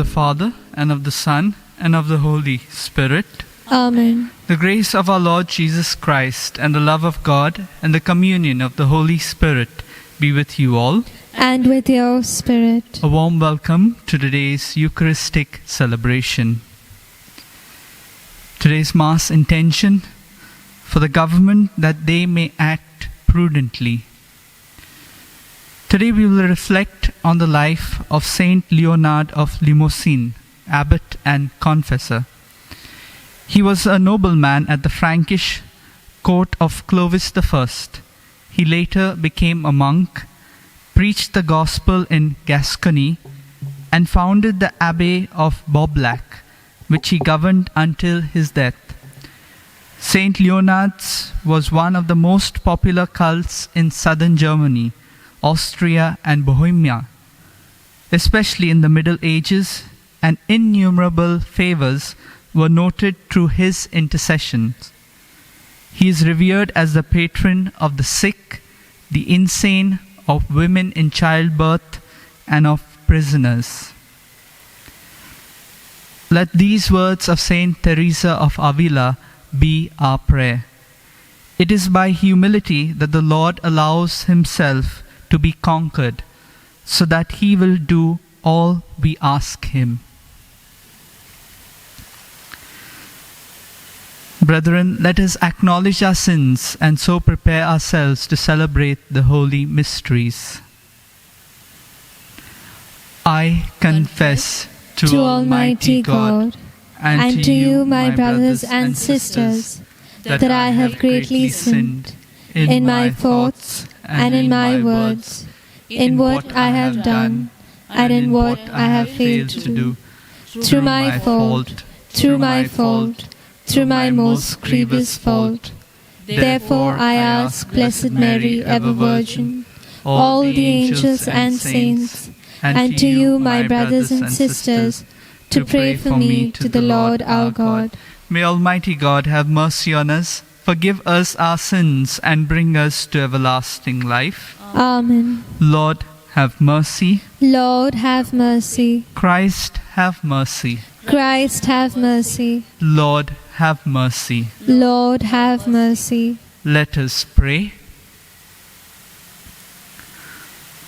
Father, and of the Son, and of the Holy Spirit. Amen. The grace of our Lord Jesus Christ, and the love of God, and the communion of the Holy Spirit be with you all. And with your spirit. A warm welcome to today's Eucharistic celebration. Today's Mass intention: for the government that they may act prudently. Today we will reflect on the life of St Leonard of Limousin, abbot and confessor. He was a nobleman at the Frankish court of Clovis I. He later became a monk, preached the gospel in Gascony, and founded the Abbey of Boblac, which he governed until his death. St Leonard's was one of the most popular cults in southern Germany, Austria and Bohemia, especially in the Middle Ages, and innumerable favors were noted through his intercessions. He is revered as the patron of the sick, the insane, of women in childbirth, and of prisoners. Let these words of Saint Teresa of Avila be our prayer. It is by humility that the Lord allows himself to be conquered, so that he will do all we ask him. Brethren, let us acknowledge our sins and so prepare ourselves to celebrate the holy mysteries. I confess to Almighty God and to you, my brothers and sisters, that I have greatly sinned in my thoughts and in my words, in what I have done and in what I have failed to do, through my fault, through my most grievous fault. Therefore I ask Blessed Mary, ever Virgin, all the angels and saints, and to you, my brothers and sisters, to pray for me to the Lord our God. May Almighty God have mercy on us, forgive us our sins, and bring us to everlasting life. Amen. Lord, have mercy. Lord, have mercy. Christ, have mercy. Christ, have mercy. Lord, have mercy. Lord, have mercy. Let us pray.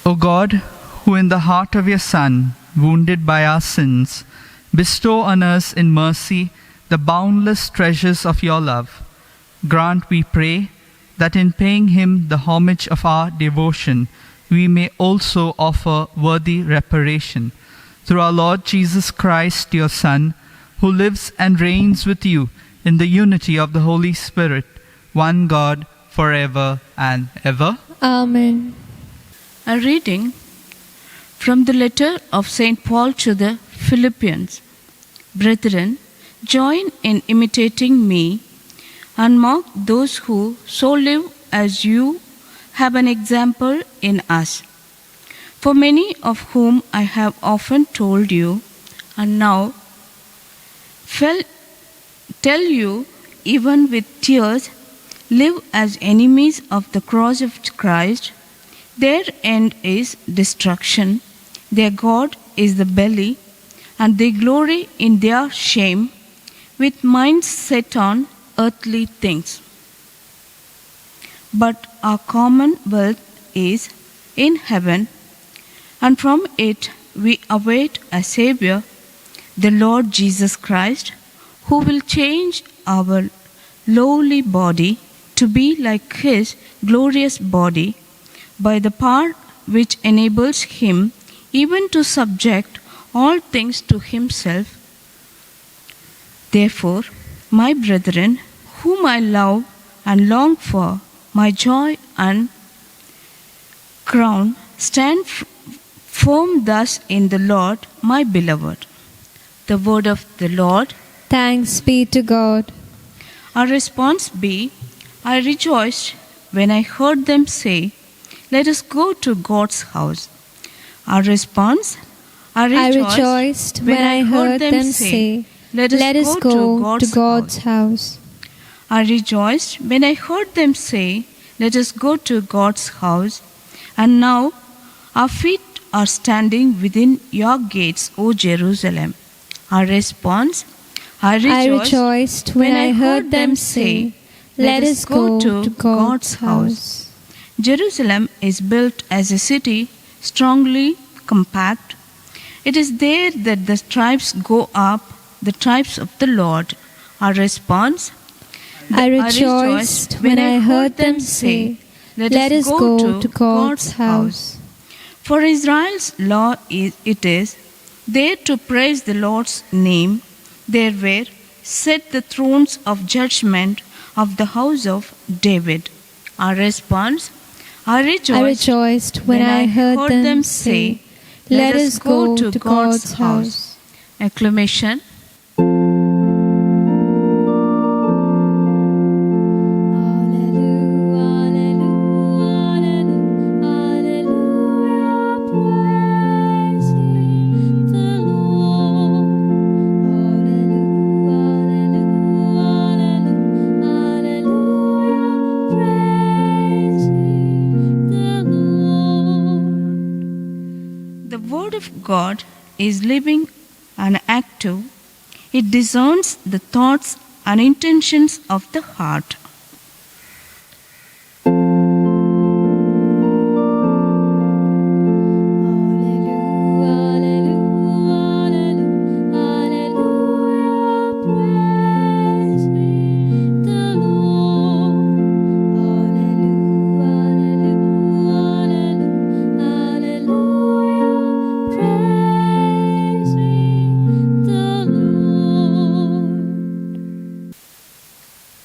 O God, who in the heart of your Son, wounded by our sins, bestow on us in mercy the boundless treasures of your love, grant, we pray, that in paying him the homage of our devotion, we may also offer worthy reparation. Through our Lord Jesus Christ, your Son, who lives and reigns with you in the unity of the Holy Spirit, one God, forever and ever. Amen. A reading from the letter of St. Paul to the Philippians. Brethren, join in imitating me and mark those who so live as you have an example in us. For many of whom I have often told you, and now tell you even with tears, live as enemies of the cross of Christ. Their end is destruction, their God is the belly, and they glory in their shame, with minds set on earthly things. But our commonwealth is in heaven, and from it we await a Savior, the Lord Jesus Christ, who will change our lowly body to be like his glorious body by the power which enables him even to subject all things to himself. Therefore, my brethren, whom I love and long for, my joy and crown, stand firm thus in the Lord, my beloved. The word of the Lord. Thanks be to God. Our response be, I rejoiced when I heard them say, let us go to God's house. Our response, I rejoiced when I heard them say, let us go to God's house. I rejoiced when I heard them say, let us go to God's house. And now our feet are standing within your gates, O Jerusalem. Our response, I rejoiced when I heard them say, "Let us go to God's house." Jerusalem is built as a city, strongly compact. It is there that the tribes go up, the tribes of the Lord. Our response, I rejoiced when I heard them say, "Let us go to God's house." For Israel's law it is there to praise the Lord's name. There were set the thrones of judgment of the house of David. Our response, I rejoiced when I heard them say, "Let us go to God's house." Acclamation. God is living and active. It discerns the thoughts and intentions of the heart.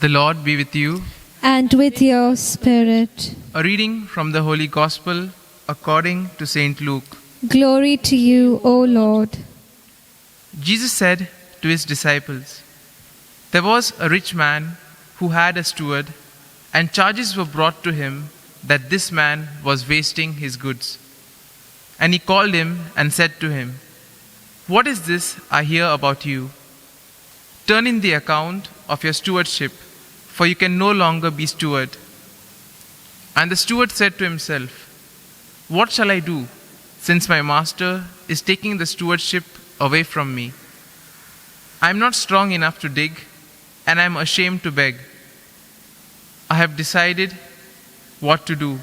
The Lord be with you. And with your spirit. A reading from the Holy Gospel according to St Luke. Glory to you, O Lord. Jesus said to his disciples, "There was a rich man who had a steward, and charges were brought to him that this man was wasting his goods. And he called him and said to him, 'What is this I hear about you? Turn in the account of your stewardship, for you can no longer be steward.' And the steward said to himself, 'What shall I do, since my master is taking the stewardship away from me? I am not strong enough to dig, and I am ashamed to beg. I have decided what to do,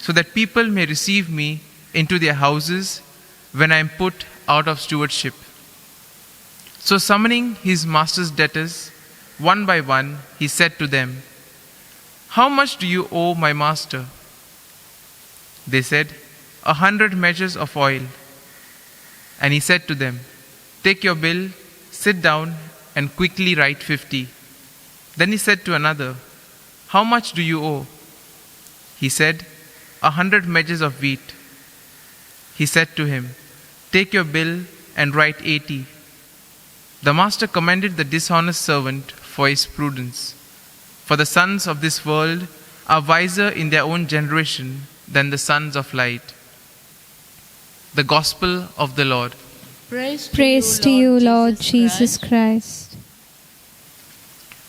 so that people may receive me into their houses when I am put out of stewardship.' So summoning his master's debtors, one by one, he said to them, 'How much do you owe my master?' They said, 100 measures of oil. And he said to them, 'Take your bill, sit down, and quickly write 50. Then he said to another, 'How much do you owe?' He said, 100 measures of wheat. He said to him, 'Take your bill and write 80. The master commended the dishonest servant for his prudence. For the sons of this world are wiser in their own generation than the sons of light.'" The Gospel of the Lord. Praise to you, Lord Jesus Christ.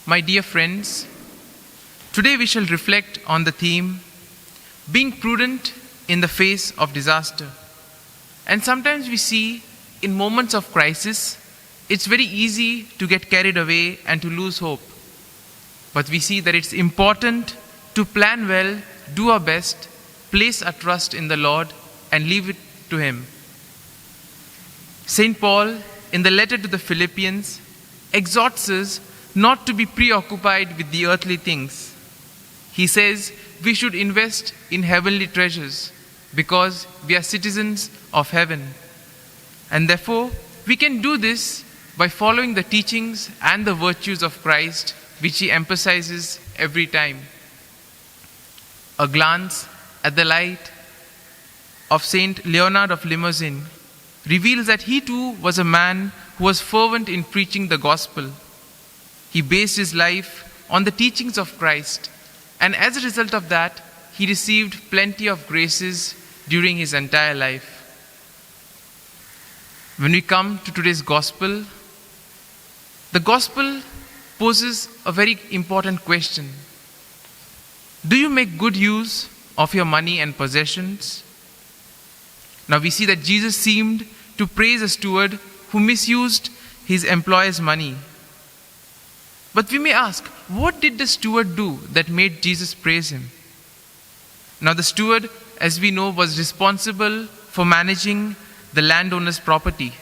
My dear friends, today we shall reflect on the theme, being prudent in the face of disaster. And sometimes we see in moments of crisis, it's very easy to get carried away and to lose hope. But we see that it's important to plan well, do our best, place our trust in the Lord, and leave it to Him. St. Paul, in the letter to the Philippians, exhorts us not to be preoccupied with the earthly things. He says we should invest in heavenly treasures because we are citizens of heaven. And therefore, we can do this by following the teachings and the virtues of Christ, which he emphasizes every time. A glance at the light of St Leonard of Limousin reveals that he too was a man who was fervent in preaching the gospel. He based his life on the teachings of Christ, and as a result of that, he received plenty of graces during his entire life. When we come to today's gospel, the gospel poses a very important question. Do you make good use of your money and possessions? Now we see that Jesus seemed to praise a steward who misused his employer's money. But we may ask, what did the steward do that made Jesus praise him? Now the steward, as we know, was responsible for managing the landowner's property.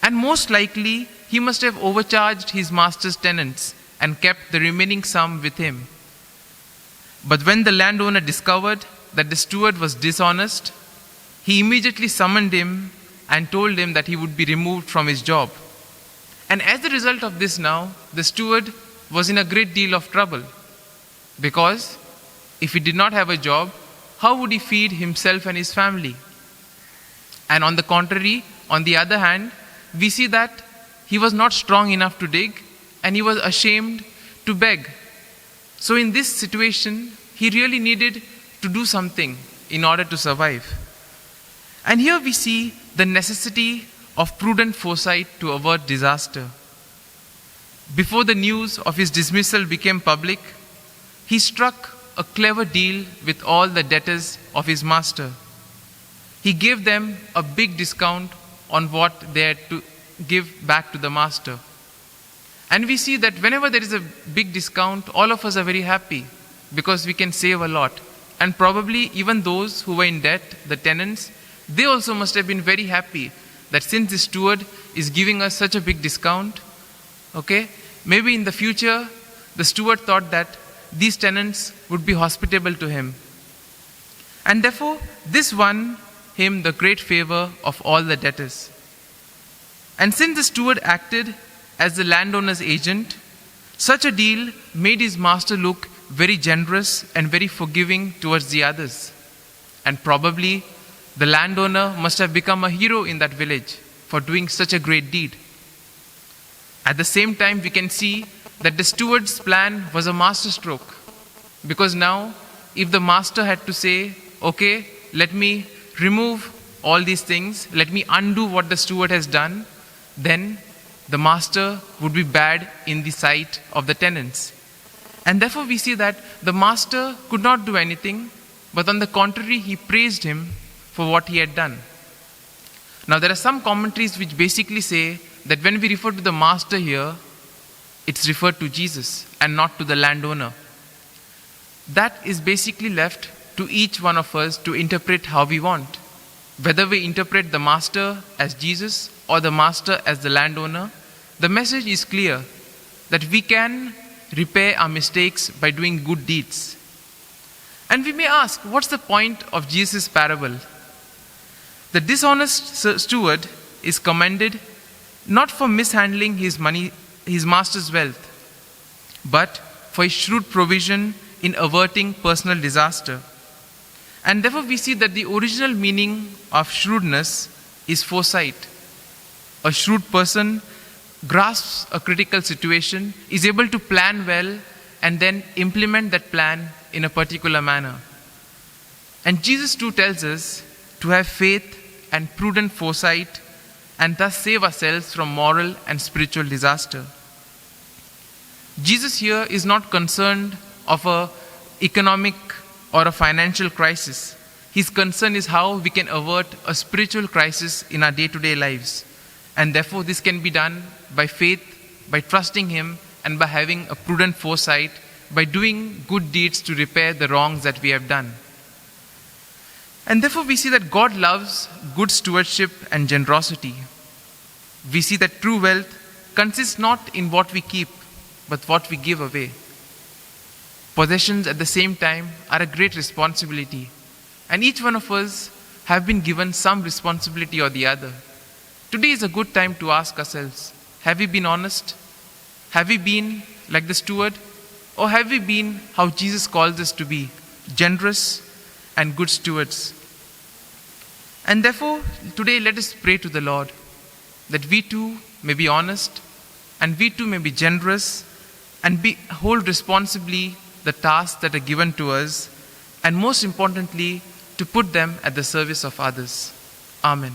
And most likely, he must have overcharged his master's tenants and kept the remaining sum with him. But when the landowner discovered that the steward was dishonest, he immediately summoned him and told him that he would be removed from his job. And as a result of this now, the steward was in a great deal of trouble. Because if he did not have a job, how would he feed himself and his family? And on the contrary, on the other hand, we see that he was not strong enough to dig and he was ashamed to beg. So in this situation, he really needed to do something in order to survive. And here we see the necessity of prudent foresight to avert disaster. Before the news of his dismissal became public, he struck a clever deal with all the debtors of his master. He gave them a big discount on what they had to give back to the master. And we see that whenever there is a big discount, all of us are very happy because we can save a lot. And probably even those who were in debt, the tenants, they also must have been very happy that since the steward is giving us such a big discount, okay, maybe in the future, the steward thought that these tenants would be hospitable to him. And therefore, this won him the great favor of all the debtors. And since the steward acted as the landowner's agent, such a deal made his master look very generous and very forgiving towards the others. And probably the landowner must have become a hero in that village for doing such a great deed. At the same time, we can see that the steward's plan was a masterstroke. Because now, if the master had to say, okay, let me remove all these things, let me undo what the steward has done, then the master would be bad in the sight of the tenants. And therefore we see that the master could not do anything, but on the contrary, he praised him for what he had done. Now there are some commentaries which basically say that when we refer to the master here, it's referred to Jesus and not to the landowner. That is basically left to each one of us to interpret how we want. Whether we interpret the master as Jesus or the master as the landowner, the message is clear that we can repair our mistakes by doing good deeds. And we may ask, what's the point of Jesus' parable? The dishonest steward is commended not for mishandling his money, his master's wealth, but for his shrewd provision in averting personal disaster. And therefore we see that the original meaning of shrewdness is foresight. A shrewd person grasps a critical situation, is able to plan well, and then implement that plan in a particular manner. And Jesus too tells us to have faith and prudent foresight and thus save ourselves from moral and spiritual disaster. Jesus here is not concerned of an economic or a financial crisis. His concern is how we can avert a spiritual crisis in our day-to-day lives. And therefore this can be done by faith, by trusting Him, and by having a prudent foresight, by doing good deeds to repair the wrongs that we have done. And therefore we see that God loves good stewardship and generosity. We see that true wealth consists not in what we keep, but what we give away. Possessions at the same time are a great responsibility, and each one of us have been given some responsibility or the other. Today is a good time to ask ourselves, have we been honest? Have we been like the steward? Or have we been how Jesus calls us to be, generous and good stewards? And therefore, today let us pray to the Lord that we too may be honest, and we too may be generous, and hold responsibly the tasks that are given to us, and most importantly, to put them at the service of others. Amen.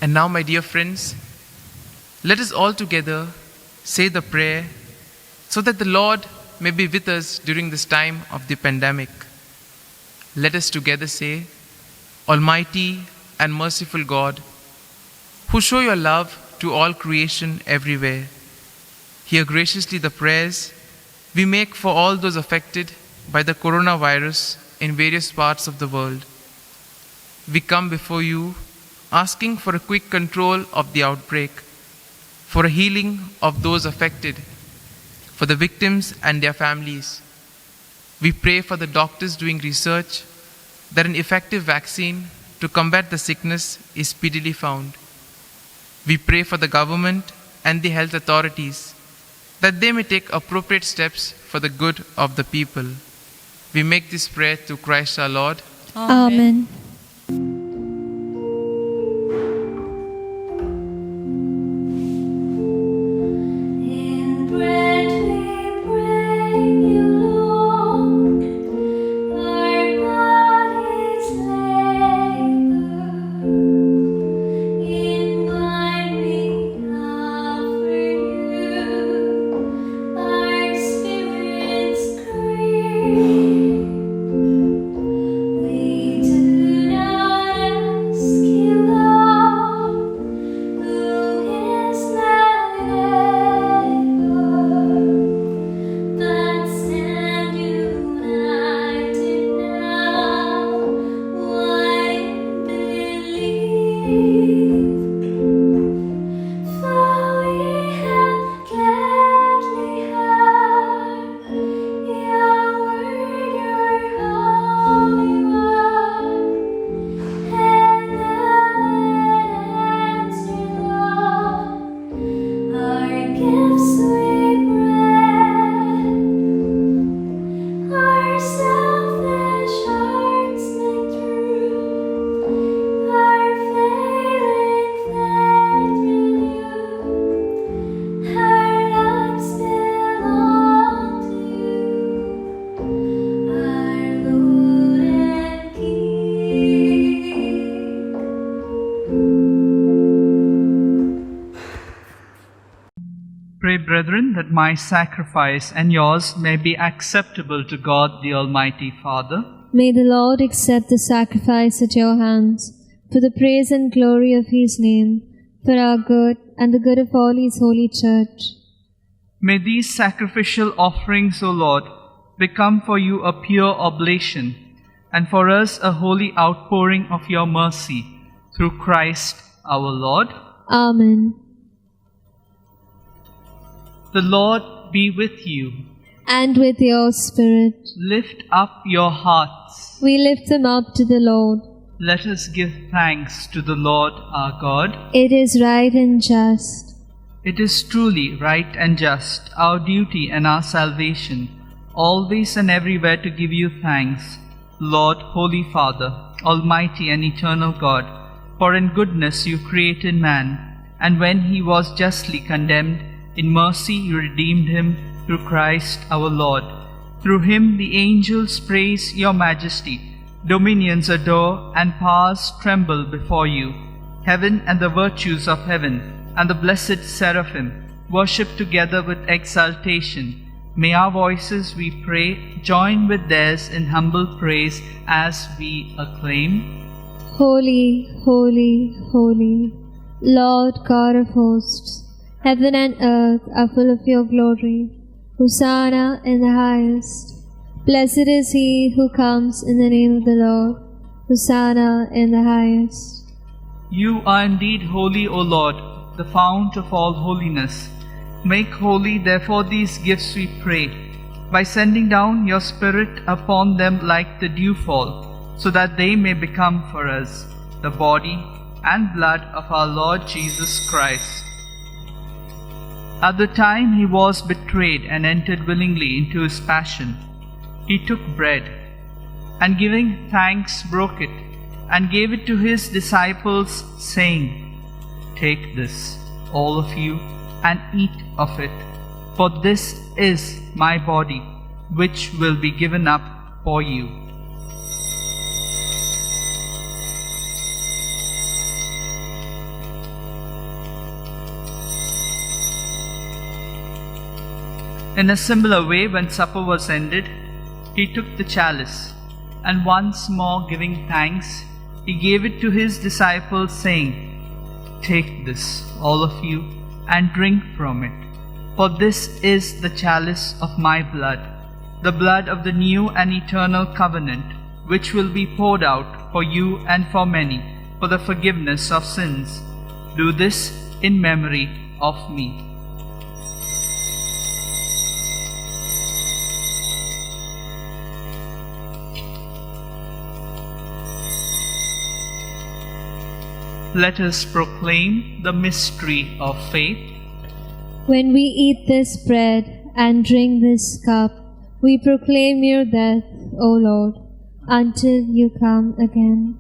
And now, my dear friends, let us all together say the prayer so that the Lord may be with us during this time of the pandemic. Let us together say, Almighty and merciful God, who show your love to all creation everywhere, hear graciously the prayers we make for all those affected by the coronavirus in various parts of the world. We come before you asking for a quick control of the outbreak, for a healing of those affected, for the victims and their families. We pray for the doctors doing research that an effective vaccine to combat the sickness is speedily found. We pray for the government and the health authorities that they may take appropriate steps for the good of the people. We make this prayer through Christ our Lord. Amen. Pray, brethren, that my sacrifice and yours may be acceptable to God the Almighty Father. May the Lord accept the sacrifice at your hands, for the praise and glory of His name, for our good and the good of all His holy church. May these sacrificial offerings, O Lord, become for you a pure oblation, and for us a holy outpouring of your mercy, through Christ our Lord. Amen. The Lord be with you. And with your spirit. Lift up your hearts. We lift them up to the Lord. Let us give thanks to the Lord our God. It is right and just. It is truly right and just, our duty and our salvation, always and everywhere to give you thanks, Lord, Holy Father, Almighty and eternal God, for in goodness you created man, and when he was justly condemned, in mercy you redeemed him through Christ our Lord. Through him the angels praise your majesty, dominions adore, and powers tremble before you. Heaven and the virtues of heaven and the blessed seraphim worship together with exaltation. May our voices, we pray, join with theirs in humble praise as we acclaim. Holy, holy, holy, Lord God of hosts, heaven and earth are full of your glory. Hosanna in the highest. Blessed is he who comes in the name of the Lord. Hosanna in the highest. You are indeed holy, O Lord, the fount of all holiness. Make holy, therefore, these gifts, we pray, by sending down your Spirit upon them like the dewfall, so that they may become for us the body and blood of our Lord Jesus Christ. At the time he was betrayed and entered willingly into his passion, he took bread, and giving thanks broke it, and gave it to his disciples, saying, "Take this, all of you, and eat of it, for this is my body, which will be given up for you." In a similar way, when supper was ended, he took the chalice, and once more giving thanks, He gave it to his disciples, saying, "Take this, all of you, and drink from it. For this is the chalice of my blood, the blood of the new and eternal covenant, which will be poured out for you and for many, for the forgiveness of sins. Do this in memory of me." Let us proclaim the mystery of faith. When we eat this bread and drink this cup, we proclaim your death, O Lord, until you come again.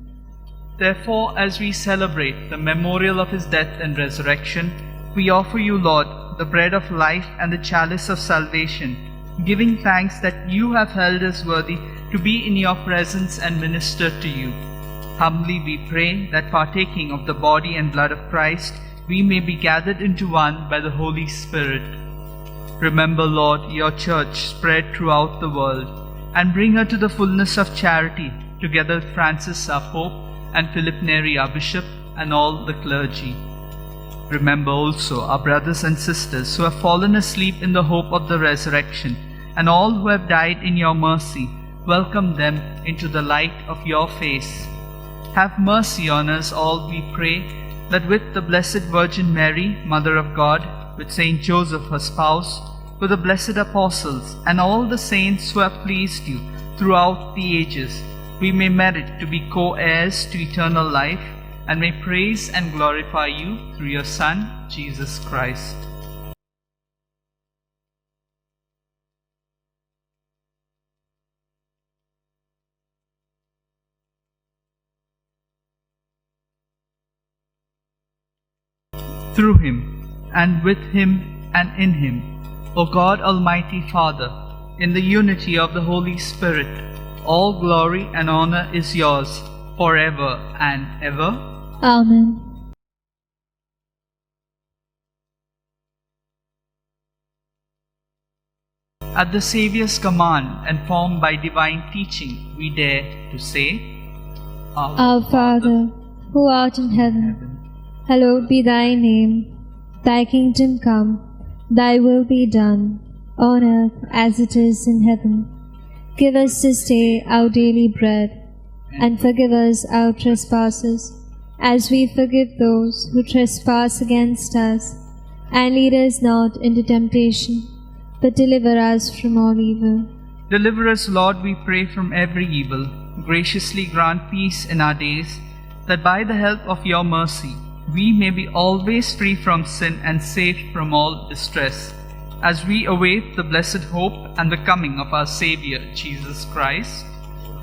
Therefore, as we celebrate the memorial of his death and resurrection, we offer you, Lord, the bread of life and the chalice of salvation, giving thanks that you have held us worthy to be in your presence and minister to you. Humbly we pray that partaking of the body and blood of Christ, we may be gathered into one by the Holy Spirit. Remember, Lord, your church spread throughout the world, and bring her to the fullness of charity, together with Francis our Pope, and Philip Neri our Bishop, and all the clergy. Remember also our brothers and sisters who have fallen asleep in the hope of the resurrection, and all who have died in your mercy. Welcome them into the light of your face. Have mercy on us all, we pray, that with the Blessed Virgin Mary, Mother of God, with Saint Joseph her spouse, with the blessed apostles, and all the saints who have pleased you throughout the ages, we may merit to be co-heirs to eternal life, and may praise and glorify you through your Son, Jesus Christ. Through him, and with him, and in him, O God, Almighty Father, in the unity of the Holy Spirit, all glory and honor is yours, forever and ever. Amen. At the Saviour's command and formed by divine teaching, we dare to say, Our Father, who art in heaven, hallowed be thy name. Thy kingdom come, thy will be done, on earth as it is in heaven. Give us this day our daily bread, and forgive us our trespasses, as we forgive those who trespass against us. And lead us not into temptation, but deliver us from all evil. Deliver us, Lord, we pray, from every evil. Graciously grant peace in our days, that by the help of your mercy, we may be always free from sin and safe from all distress, as we await the blessed hope and the coming of our Saviour, Jesus Christ.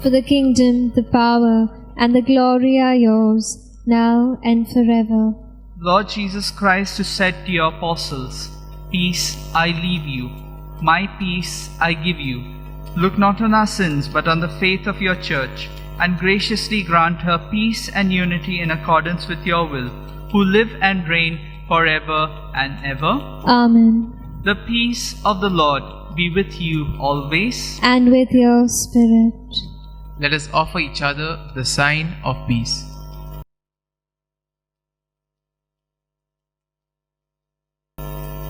For the kingdom, the power, and the glory are yours, now and forever. Lord Jesus Christ, who said to your apostles, "Peace I leave you, my peace I give you," look not on our sins, but on the faith of your church, and graciously grant her peace and unity in accordance with your will, who live and reign forever and ever. Amen. The peace of the Lord be with you always. And with your spirit. Let us offer each other the sign of peace.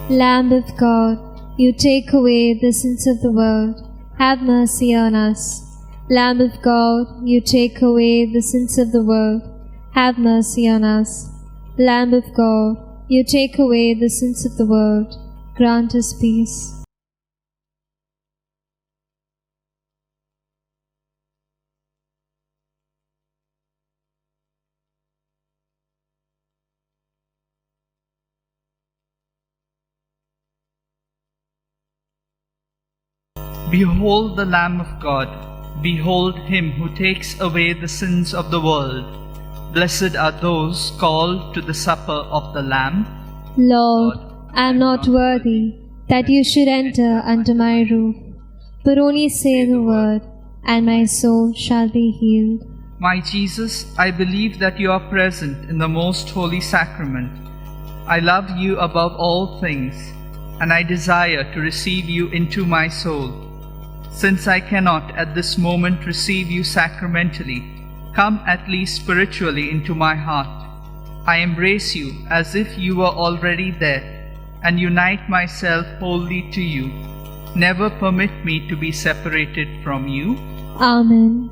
Lamb of God, you take away the sins of the world, have mercy on us. Lamb of God, you take away the sins of the world, have mercy on us. Lamb of God, you take away the sins of the world, grant us peace. Behold the Lamb of God. Behold him who takes away the sins of the world. Blessed are those called to the supper of the Lamb. Lord, I am not worthy that you should enter under my roof, but only say the word, and my soul shall be healed. My Jesus, I believe that you are present in the most holy sacrament. I love you above all things, and I desire to receive you into my soul. Since I cannot at this moment receive you sacramentally, Come at least spiritually into my heart. I embrace you as if you were already there, and unite myself wholly to you. Never permit me to be separated from you. Amen.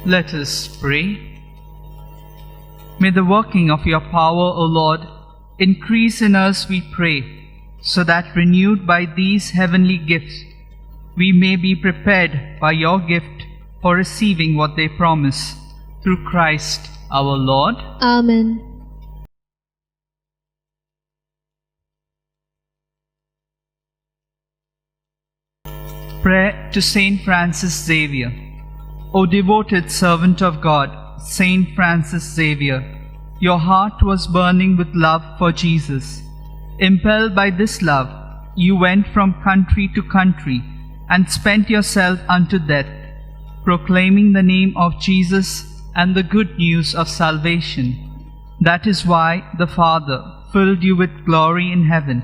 Let us pray. May the working of your power, O Lord, increase in us, we pray, so that renewed by these heavenly gifts, we may be prepared by your gift for receiving what they promise, through Christ our Lord. Amen. Prayer to Saint Francis Xavier. O devoted servant of God, Saint Francis Xavier, your heart was burning with love for Jesus. Impelled by this love, you went from country to country and spent yourself unto death, proclaiming the name of Jesus and the good news of salvation. That is why the Father filled you with glory in heaven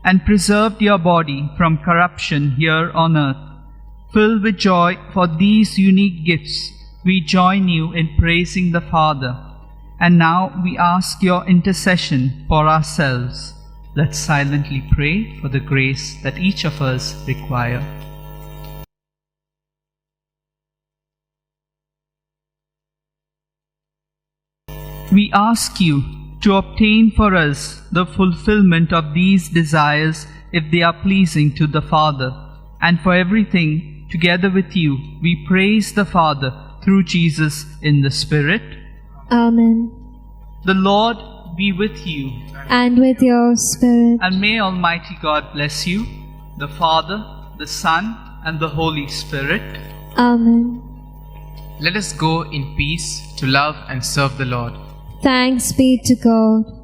and preserved your body from corruption here on earth. Filled with joy for these unique gifts, we join you in praising the Father. And now we ask your intercession for ourselves. Let's silently pray for the grace that each of us require. We ask you to obtain for us the fulfillment of these desires if they are pleasing to the Father, and for everything together with you, we praise the Father through Jesus in the Spirit. Amen. The Lord be with you. And with your spirit. And may Almighty God bless you, the Father, the Son, and the Holy Spirit. Amen. Let us go in peace to love and serve the Lord. Thanks be to God.